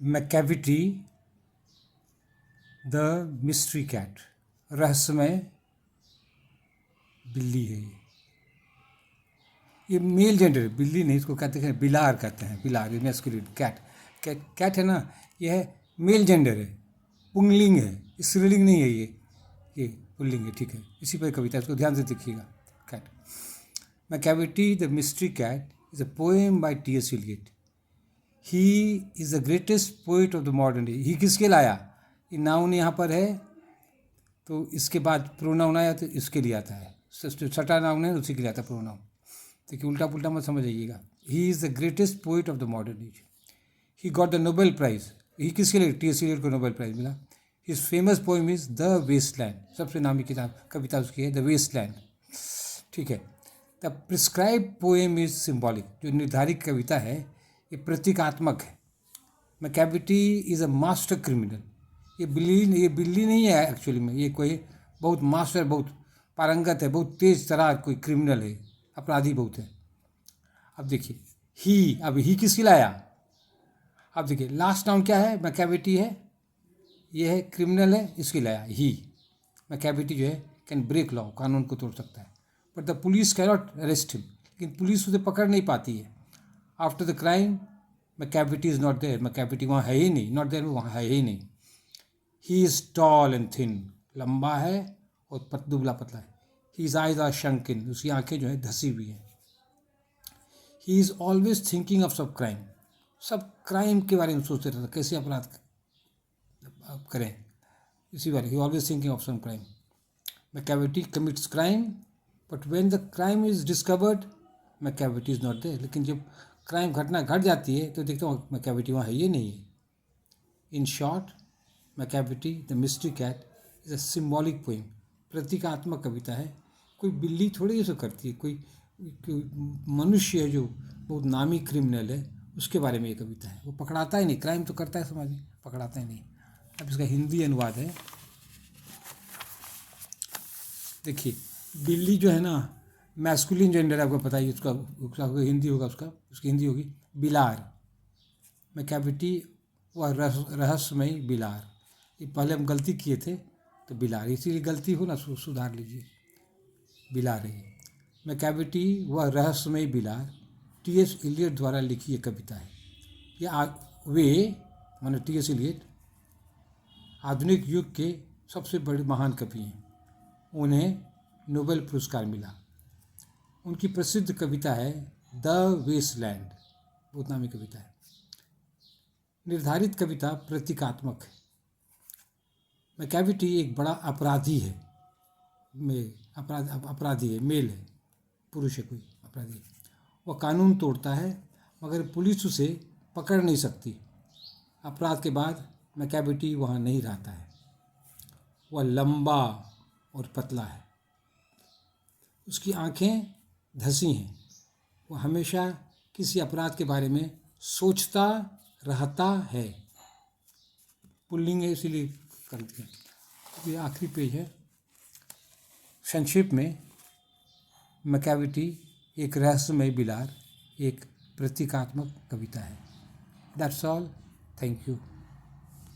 Macavity the mystery cat, रहस्यमय बिल्ली है ये मेल जेंडर है, बिल्ली नहीं, इसको कहते हैं बिलार, कहते हैं बिलार, ये मैस्कुलिन। कैट है ना, ये है मेल जेंडर है, पुंगलिंग है, स्त्रीलिंग नहीं है ये पुल्लिंग है, ठीक है। इसी पर कविता, इसको ध्यान से देखिएगा। Cat, Macavity the mystery cat is a poem by T S. Eliot. He is the greatest poet of the modern day. He किसके लाया, ये नाउन यहाँ पर है तो इसके बाद प्रोनाउन आया तो इसके लिए आता है, सटा नाउन है उसी के लिए आता है प्रोनाउन। देखिए उल्टा पुल्टा मत समझ आइएगा। He is the greatest poet of the modern age. He got the Nobel prize. He किसके लिए, टी.एस. एलियट को नोबेल प्राइज मिला। His famous poem is the Waste Land, सबसे नामी किताब कविता उसकी है द वेस्टलैंड, ठीक है। The prescribe poem is symbolic, जो निर्धारित कविता है ये प्रतीकात्मक है। Macavity is a master criminal. ये बिल्ली नहीं है एक्चुअली में, ये कोई बहुत मास्टर, बहुत पारंगत है, बहुत तेज तरार कोई क्रिमिनल है, अपराधी बहुत है। अब देखिए अब ही किसकी लाया, अब देखिए लास्ट नाउन क्या है, मैकेविटी है, ये है क्रिमिनल है, इसकी लाया ही। मैकेविटी जो है कैन ब्रेक लॉ, कानून को तोड़ सकता है, but the police cannot arrest him, लेकिन पुलिस उसे पकड़ नहीं पाती है। After the crime Macavity is not there, Macavity वहाँ है ही नहीं, नॉट देयर वहाँ है ही नहीं। He is tall and thin, लंबा है और दुबला पतला है। हीज आइज आर शंकिन, उसकी आंखें जो है धसी हुई हैं। He is always thinking of सब क्राइम, सब क्राइम के बारे में सोचते रहता, कैसे अपराध करें, इसी बारे। He always thinking of some crime. Macavity commits crime but when the crime is discovered Macavity is not there, लेकिन जब क्राइम घटना घट जाती है तो देखता हूँ मैकेविटी वहाँ है ही नहीं है। In short Macavity the mystery cat is a symbolic poem, प्रतीकात्मक कविता है। कोई बिल्ली थोड़ी ऐसा करती है, कोई मनुष्य है जो बहुत नामी क्रिमिनल है, उसके बारे में ये कविता है। वो पकड़ाता ही नहीं, क्राइम तो करता है समाज में, पकड़ाता ही नहीं। अब इसका हिंदी अनुवाद है, देखिए बिल्ली जो है ना मैस्कुलिन जेंडर, आपको पता ही, उसका हिंदी होगा, उसकी हिंदी होगी बिलार। मैकेविटी वह रहस्यमयी बिलार। ये पहले हम गलती किए थे तो बिलार, इसीलिए गलती हो ना सुधार लीजिए, बिलार है। मैकेविटी वह रहस्यमयी बिलार टी.एस. एलियट द्वारा लिखी ये कविता है। वे माने टी.एस. एलियट आधुनिक युग के सबसे बड़े महान कवि हैं, उन्हें नोबेल पुरस्कार मिला। उनकी प्रसिद्ध कविता है द वेस्टलैंड, बहुत नामी कविता है। निर्धारित कविता प्रतीकात्मक है। मैकेविटी एक बड़ा अपराधी है, अपराधी है, मेल है, पुरुष है, कोई अपराधी है। वह कानून तोड़ता है मगर पुलिस उसे पकड़ नहीं सकती। अपराध के बाद मैकेविटी वहाँ नहीं रहता है। वह लंबा और पतला है, उसकी आंखें धसी हैं। वह हमेशा किसी अपराध के बारे में सोचता रहता है। पुल्लिंग है इसीलिए कर दिया। ये आखिरी पेज है। संक्षेप में मैकेविटी एक रहस्यमय बिलार एक प्रतीकात्मक कविता है। That's all, thank you.